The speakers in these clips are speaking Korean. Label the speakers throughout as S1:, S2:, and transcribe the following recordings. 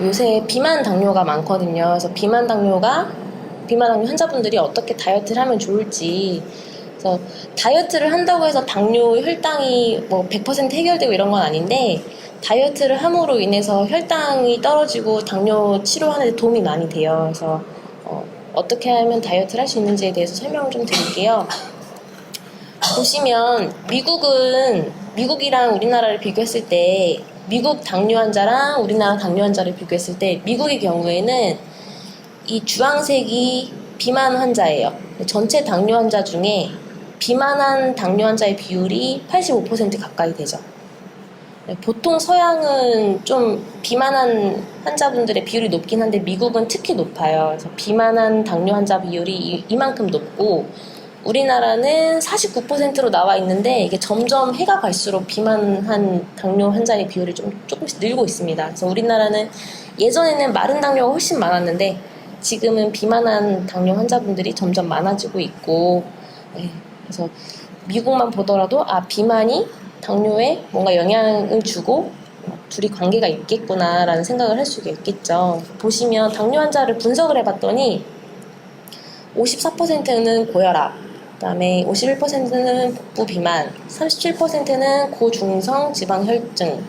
S1: 요새 비만 당뇨가 많거든요. 그래서 비만 당뇨 환자분들이 어떻게 다이어트를 하면 좋을지. 그래서 다이어트를 한다고 해서 당뇨 혈당이 뭐 100% 해결되고 이런 건 아닌데, 다이어트를 함으로 인해서 혈당이 떨어지고 당뇨 치료하는 데 도움이 많이 돼요. 그래서 어떻게 하면 다이어트를 할 수 있는지에 대해서 설명을 좀 드릴게요. 보시면 미국이랑 우리나라를 비교했을 때, 미국 당뇨 환자랑 우리나라 당뇨 환자를 비교했을 때 미국의 경우에는 이 주황색이 비만 환자예요. 전체 당뇨 환자 중에 비만한 당뇨 환자의 비율이 85% 가까이 되죠. 보통 서양은 좀 비만한 환자분들의 비율이 높긴 한데 미국은 특히 높아요. 그래서 비만한 당뇨 환자 비율이 이만큼 높고, 우리나라는 49%로 나와 있는데 이게 점점 해가 갈수록 비만한 당뇨 환자의 비율이 조금씩 늘고 있습니다. 그래서 우리나라는 예전에는 마른 당뇨가 훨씬 많았는데 지금은 비만한 당뇨 환자분들이 점점 많아지고 있고, 그래서 미국만 보더라도 비만이 당뇨에 뭔가 영향을 주고 둘이 관계가 있겠구나라는 생각을 할 수가 있겠죠. 보시면 당뇨 환자를 분석을 해봤더니 54%는 고혈압, 그다음에 51%는 복부 비만, 37%는 고중성 지방혈증,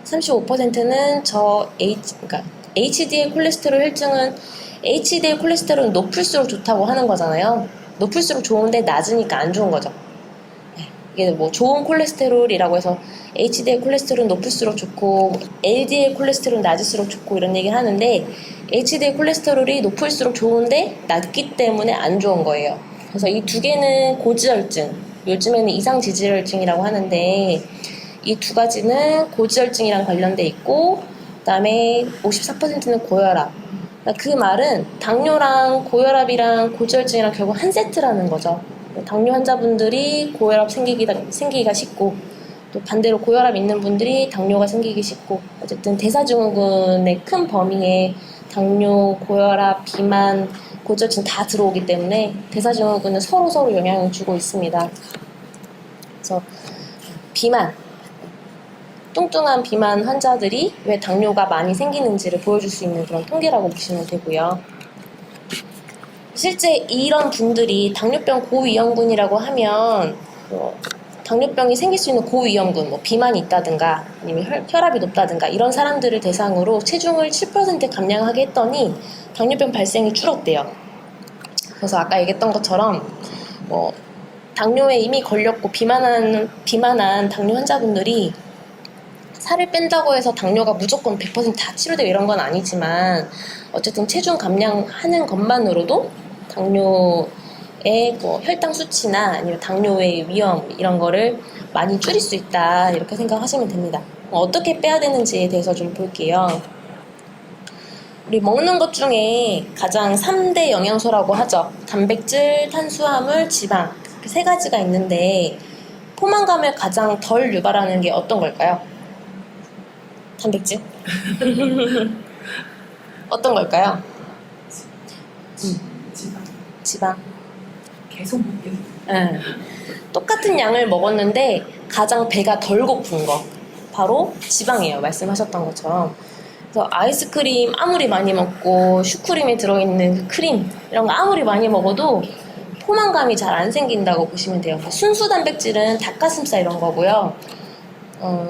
S1: 35%는 그러니까 HDL 콜레스테롤 혈증은, HDL 콜레스테롤은 높을수록 좋다고 하는 거잖아요. 높을수록 좋은데 낮으니까 안 좋은 거죠. 이게 뭐 좋은 콜레스테롤이라고 해서 HDL 콜레스테롤은 높을수록 좋고 LDL 콜레스테롤은 낮을수록 좋고 이런 얘기를 하는데, HDL 콜레스테롤이 높을수록 좋은데 낮기 때문에 안 좋은 거예요. 그래서 이 두 개는 고지혈증, 요즘에는 이상지질혈증이라고 하는데, 이 두 가지는 고지혈증이랑 관련돼 있고, 그 다음에 54%는 고혈압. 그 말은 당뇨랑 고혈압이랑 고지혈증이랑 결국 한 세트라는 거죠. 당뇨 환자분들이 고혈압 생기기가 쉽고, 또 반대로 고혈압 있는 분들이 당뇨가 생기기 쉽고, 어쨌든 대사증후군의 큰 범위에 당뇨, 고혈압, 비만, 고지혈증 다 들어오기 때문에 대사증후군은 서로 영향을 주고 있습니다. 그래서 비만, 뚱뚱한 비만 환자들이 왜 당뇨가 많이 생기는지를 보여줄 수 있는 그런 통계라고 보시면 되고요. 실제 이런 분들이 당뇨병 고위험군이라고 하면 당뇨병이 생길 수 있는 고위험군, 뭐 비만이 있다든가 아니면 혈압이 높다든가 이런 사람들을 대상으로 체중을 7% 감량하게 했더니 당뇨병 발생이 줄었대요. 그래서 아까 얘기했던 것처럼 당뇨에 이미 걸렸고 비만한 당뇨 환자분들이 살을 뺀다고 해서 당뇨가 무조건 100%다 치료되고 이런 건 아니지만, 어쨌든 체중 감량하는 것만으로도 당뇨의 혈당 수치나 아니면 당뇨의 위험 이런 거를 많이 줄일 수 있다, 이렇게 생각하시면 됩니다. 어떻게 빼야 되는지에 대해서 좀 볼게요. 우리 먹는 것 중에 가장 3대 영양소라고 하죠. 단백질, 탄수화물, 지방, 그 세 가지가 있는데 포만감을 가장 덜 유발하는 게 어떤 걸까요? 단백질? 어떤 걸까요? 지방.
S2: 계속 먹게 돼.
S1: 네. 똑같은 양을 먹었는데 가장 배가 덜 고픈 거 바로 지방이에요. 말씀하셨던 것처럼. 그래서 아이스크림 아무리 많이 먹고 슈크림에 들어있는 그 크림 이런 거 아무리 많이 먹어도 포만감이 잘 안 생긴다고 보시면 돼요. 순수 단백질은 닭가슴살 이런 거고요.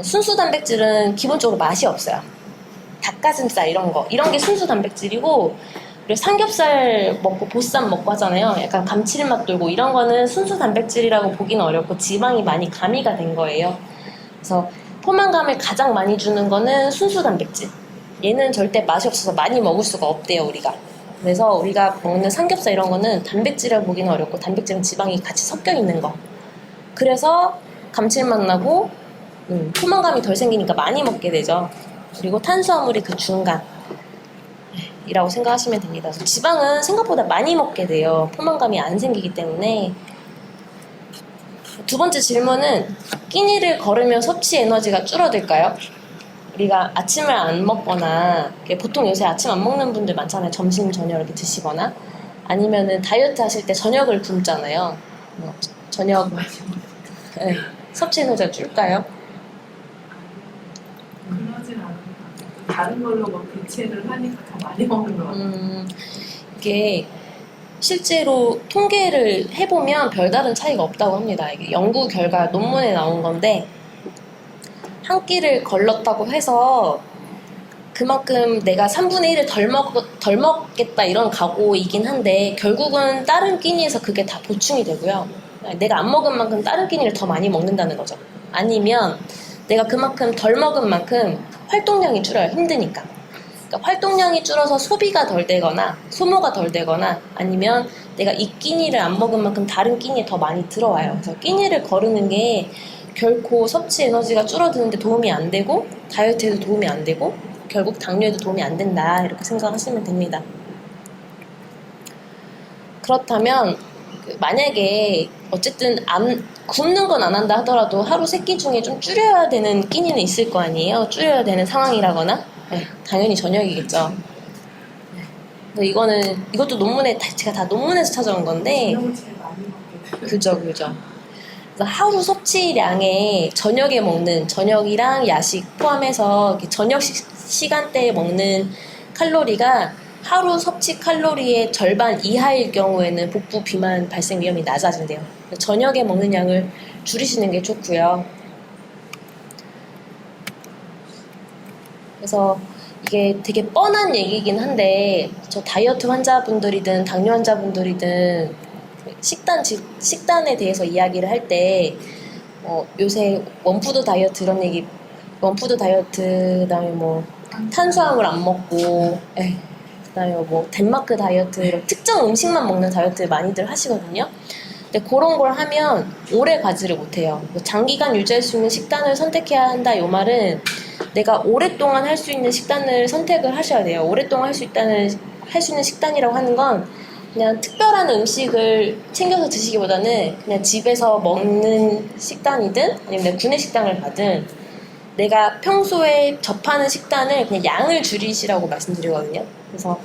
S1: 순수 단백질은 기본적으로 맛이 없어요. 닭가슴살 이런 게 순수 단백질이고, 그리고 삼겹살 먹고 보쌈 먹고 하잖아요. 약간 감칠맛 돌고 이런 거는 순수 단백질이라고 보기는 어렵고 지방이 많이 가미가 된 거예요. 그래서 포만감을 가장 많이 주는 거는 순수 단백질. 얘는 절대 맛이 없어서 많이 먹을 수가 없대요, 우리가. 그래서 우리가 먹는 삼겹살 이런 거는 단백질이라고 보기는 어렵고, 단백질은 지방이 같이 섞여 있는 거. 그래서 감칠맛 나고 포만감이 덜 생기니까 많이 먹게 되죠. 그리고 탄수화물이 그 중간 이라고 생각하시면 됩니다. 지방은 생각보다 많이 먹게 돼요. 포만감이 안 생기기 때문에. 두 번째 질문은, 끼니를 걸으면 섭취 에너지가 줄어들까요? 우리가 아침을 안 먹거나, 보통 요새 아침 안 먹는 분들 많잖아요. 점심, 저녁 이렇게 드시거나, 아니면은 다이어트 하실 때 저녁을 굶잖아요. 저녁 섭취 에너지가 줄까요?
S2: 그러진 않아요. 다른 걸로 뭐 대체를 하니까 더 많이 먹는 것 같아요.
S1: 이게 실제로 통계를 해보면 별다른 차이가 없다고 합니다. 이게 연구 결과 논문에 나온 건데 한 끼를 걸렀다고 해서 그만큼 내가 3분의 1을 덜 먹겠다 이런 각오이긴 한데 결국은 다른 끼니에서 그게 다 보충이 되고요. 내가 안 먹은 만큼 다른 끼니를 더 많이 먹는다는 거죠. 아니면 내가 그만큼 덜 먹은 만큼 활동량이 줄어요. 힘드니까. 그러니까 활동량이 줄어서 소비가 덜 되거나 소모가 덜 되거나 아니면 내가 이 끼니를 안 먹은 만큼 다른 끼니에 더 많이 들어와요. 그래서 끼니를 거르는 게 결코 섭취 에너지가 줄어드는데 도움이 안 되고 다이어트에도 도움이 안 되고 결국 당뇨에도 도움이 안 된다 이렇게 생각하시면 됩니다. 그렇다면 만약에 어쨌든 굶는 건 안 한다 하더라도 하루 3끼 중에 좀 줄여야 되는 끼니는 있을 거 아니에요. 줄여야 되는 상황이라거나 당연히 저녁이겠죠. 이것도 논문에 제가 다 논문에서 찾아온 건데
S2: 저녁을 제일 많이 먹게 돼요.
S1: 그죠. 그래서 하루 섭취량에 저녁에 먹는 저녁이랑 야식 포함해서 이렇게 저녁 시간대에 먹는 칼로리가 하루 섭취 칼로리의 절반 이하일 경우에는 복부 비만 발생 위험이 낮아진대요. 저녁에 먹는 양을 줄이시는 게 좋고요. 그래서 이게 되게 뻔한 얘기긴 한데 저 다이어트 환자분들이든 당뇨 환자분들이든 식단에 대해서 이야기를 할 때 요새 원푸드 다이어트 이런 얘기 원푸드 다이어트 그다음에 뭐 탄수화물 안 먹고 그다음에 뭐 덴마크 다이어트 이런 특정 음식만 먹는 다이어트 많이들 하시거든요. 근데 그런 걸 하면 오래 가지를 못해요. 장기간 유지할 수 있는 식단을 선택해야 한다 이 말은 내가 오랫동안 할 수 있는 식단을 선택을 하셔야 돼요. 오랫동안 할 수 있는 식단이라고 하는 건 그냥 특별한 음식을 챙겨서 드시기보다는 그냥 집에서 먹는 식단이든 아니면 내가 구내식당을 가든 내가 평소에 접하는 식단을 그냥 양을 줄이시라고 말씀드리거든요. 그래서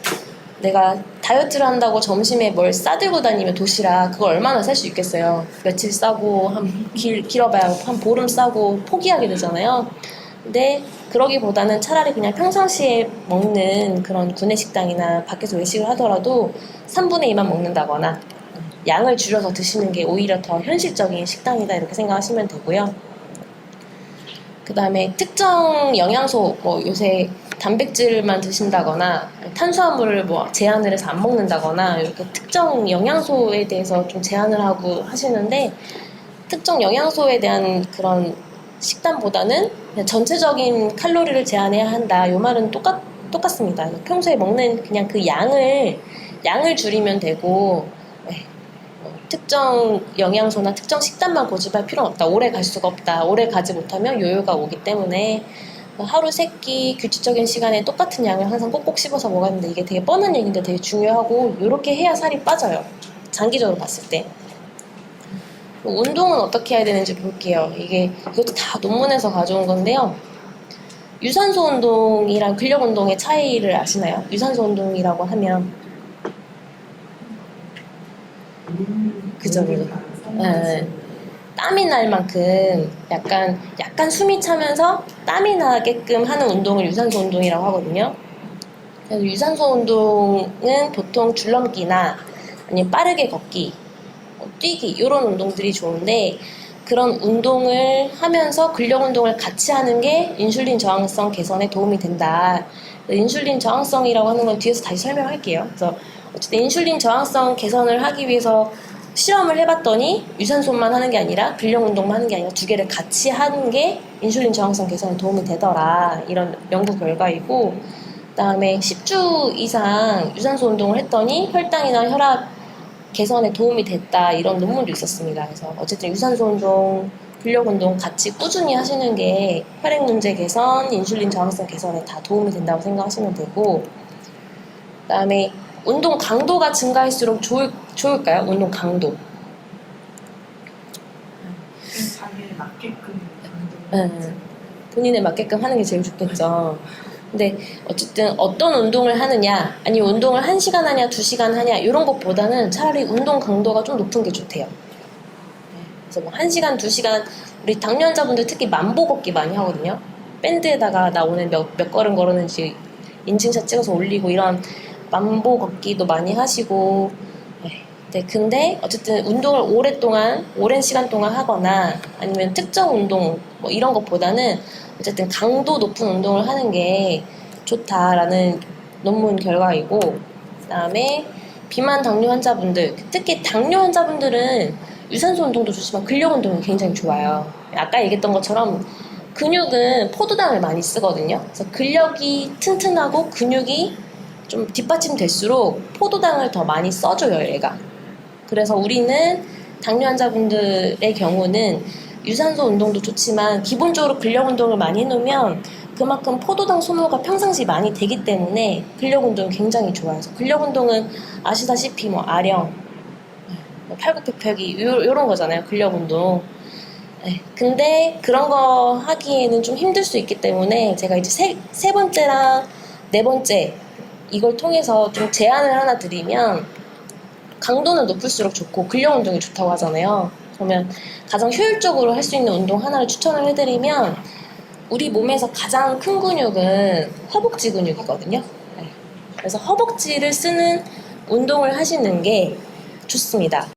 S1: 내가 다이어트를 한다고 점심에 뭘 싸들고 다니면 도시락 그거 얼마나 살 수 있겠어요. 며칠 싸고 길어봐야 한 보름 싸고 포기하게 되잖아요. 근데 그러기보다는 차라리 그냥 평상시에 먹는 그런 구내식당이나 밖에서 외식을 하더라도 3분의 2만 먹는다거나 양을 줄여서 드시는 게 오히려 더 현실적인 식단이다 이렇게 생각하시면 되고요. 그 다음에 특정 영양소, 요새 단백질만 드신다거나 탄수화물을 제한을 해서 안 먹는다거나 이렇게 특정 영양소에 대해서 좀 제한을 하고 하시는데 특정 영양소에 대한 그런 식단보다는 그냥 전체적인 칼로리를 제한해야 한다. 이 말은 똑같습니다. 평소에 먹는 그냥 그 양을 줄이면 되고 특정 영양소나 특정 식단만 고집할 필요는 없다. 오래 갈 수가 없다. 오래 가지 못하면 요요가 오기 때문에 하루 3끼 규칙적인 시간에 똑같은 양을 항상 꼭꼭 씹어서 먹어야 하는데 이게 되게 뻔한 얘기인데 되게 중요하고 이렇게 해야 살이 빠져요. 장기적으로 봤을 때. 운동은 어떻게 해야 되는지 볼게요. 이것도 다 논문에서 가져온 건데요. 유산소 운동이랑 근력 운동의 차이를 아시나요? 유산소 운동이라고 하면 그죠. 땀이 날 만큼 약간 숨이 차면서 땀이 나게끔 하는 운동을 유산소 운동이라고 하거든요. 그래서 유산소 운동은 보통 줄넘기나 아니면 빠르게 걷기, 뛰기 이런 운동들이 좋은데 그런 운동을 하면서 근력 운동을 같이 하는 게 인슐린 저항성 개선에 도움이 된다. 인슐린 저항성이라고 하는 건 뒤에서 다시 설명할게요. 그래서 어쨌든 인슐린 저항성 개선을 하기 위해서 실험을 해봤더니 유산소만 하는 게 아니라 근력 운동만 하는 게 아니라 두 개를 같이 하는 게 인슐린 저항성 개선에 도움이 되더라. 이런 연구 결과이고 그다음에 10주 이상 유산소 운동을 했더니 혈당이나 혈압 개선에 도움이 됐다. 이런 논문도 있었습니다. 그래서 어쨌든 유산소 운동, 근력 운동 같이 꾸준히 하시는 게 혈액 문제 개선, 인슐린 저항성 개선에 다 도움이 된다고 생각하시면 되고 그다음에 운동 강도가 증가할수록 좋을까요? 운동 강도.
S2: 자기에 맞게끔
S1: 본인에 맞게끔 하는 게 제일 좋겠죠. 근데 어쨌든 어떤 운동을 하느냐, 아니면 운동을 1시간 하냐, 2시간 하냐 이런 것보다는 차라리 운동 강도가 좀 높은 게 좋대요. 그래서 1시간, 2시간 우리 당뇨 환자분들 특히 만보 걷기 많이 하거든요. 밴드에다가 나 오늘 몇 걸음 걸었는지 인증샷 찍어서 올리고 이런 만보 걷기도 많이 하시고. 네, 근데 어쨌든 운동을 오랜 시간 동안 하거나 아니면 특정 운동 뭐 이런 것보다는 어쨌든 강도 높은 운동을 하는 게 좋다라는 논문 결과이고, 그다음에 비만 당뇨 환자분들, 특히 당뇨 환자분들은 유산소 운동도 좋지만 근력 운동이 굉장히 좋아요. 아까 얘기했던 것처럼 근육은 포도당을 많이 쓰거든요. 그래서 근력이 튼튼하고 근육이 좀 뒷받침될수록 포도당을 더 많이 써줘요, 얘가. 그래서 우리는 당뇨 환자분들의 경우는 유산소 운동도 좋지만 기본적으로 근력 운동을 많이 해놓으면 그만큼 포도당 소모가 평상시 많이 되기 때문에 근력 운동이 굉장히 좋아요. 그래서 근력 운동은 아시다시피 뭐 아령, 팔굽혀펴기 이런 거잖아요. 근력 운동. 네, 근데 그런 거 하기에는 좀 힘들 수 있기 때문에 제가 이제 세 번째랑 네 번째 이걸 통해서 좀 제안을 하나 드리면, 강도는 높을수록 좋고 근력 운동이 좋다고 하잖아요. 그러면 가장 효율적으로 할 수 있는 운동 하나를 추천을 해드리면, 우리 몸에서 가장 큰 근육은 허벅지 근육이거든요. 네. 그래서 허벅지를 쓰는 운동을 하시는 게 좋습니다.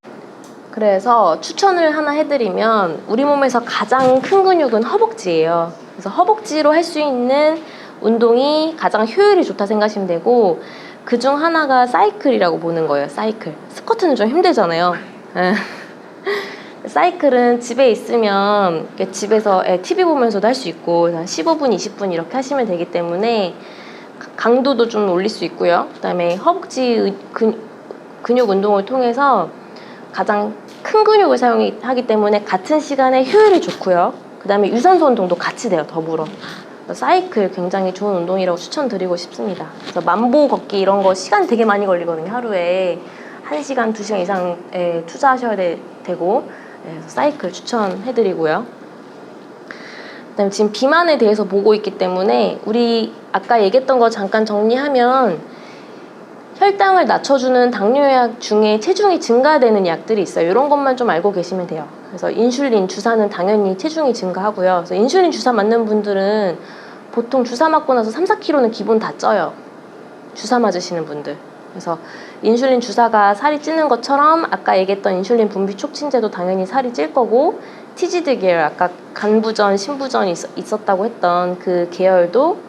S1: 그래서 추천을 하나 해드리면 우리 몸에서 가장 큰 근육은 허벅지예요. 그래서 허벅지로 할 수 있는 운동이 가장 효율이 좋다 생각하시면 되고, 그중 하나가 사이클이라고 보는 거예요. 사이클. 스쿼트는 좀 힘들잖아요. 사이클은 집에 있으면 집에서 TV 보면서도 할 수 있고 한 15분, 20분 이렇게 하시면 되기 때문에 강도도 좀 올릴 수 있고요. 그다음에 허벅지 근육 운동을 통해서 가장 큰 근육을 사용하기 때문에 같은 시간에 효율이 좋고요. 그다음에 유산소 운동도 같이 돼요, 더불어. 사이클 굉장히 좋은 운동이라고 추천드리고 싶습니다. 그래서 만보 걷기 이런 거 시간 되게 많이 걸리거든요. 하루에 1시간, 2시간 이상에 투자하셔야 되고, 그래서 사이클 추천해드리고요. 그다음에 지금 비만에 대해서 보고 있기 때문에 우리 아까 얘기했던 거 잠깐 정리하면, 혈당을 낮춰주는 당뇨약 중에 체중이 증가되는 약들이 있어요. 이런 것만 좀 알고 계시면 돼요. 그래서 인슐린 주사는 당연히 체중이 증가하고요. 그래서 인슐린 주사 맞는 분들은 보통 주사 맞고 나서 3-4kg는 기본 다 쪄요. 주사 맞으시는 분들. 그래서 인슐린 주사가 살이 찌는 것처럼 아까 얘기했던 인슐린 분비 촉진제도 당연히 살이 찔 거고, 티지드 계열, 아까 간부전, 신부전이 있었다고 했던 그 계열도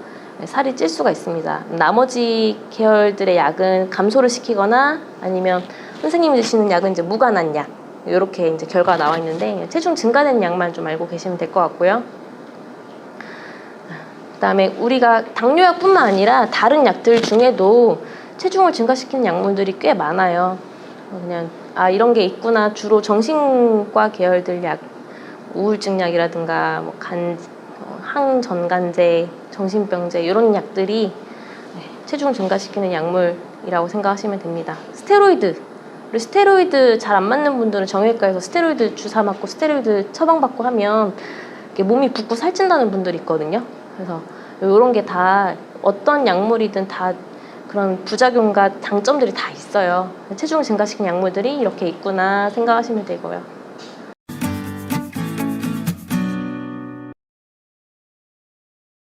S1: 살이 찔 수가 있습니다. 나머지 계열들의 약은 감소를 시키거나 아니면 선생님이 드시는 약은 이제 무관한 약, 이렇게 이제 결과가 나와 있는데 체중 증가된 약만 좀 알고 계시면 될 것 같고요. 그다음에 우리가 당뇨약뿐만 아니라 다른 약들 중에도 체중을 증가시키는 약물들이 꽤 많아요. 그냥 이런 게 있구나. 주로 정신과 계열들 약, 우울증 약이라든가 뭐 항전간제, 정신병제 이런 약들이 체중 증가시키는 약물이라고 생각하시면 됩니다. 스테로이드 잘 안 맞는 분들은 정형외과에서 스테로이드 주사 맞고 스테로이드 처방받고 하면 몸이 붓고 살찐다는 분들이 있거든요. 그래서 이런 게 다 어떤 약물이든 다 그런 부작용과 장점들이 다 있어요. 체중 증가시키는 약물들이 이렇게 있구나 생각하시면 되고요.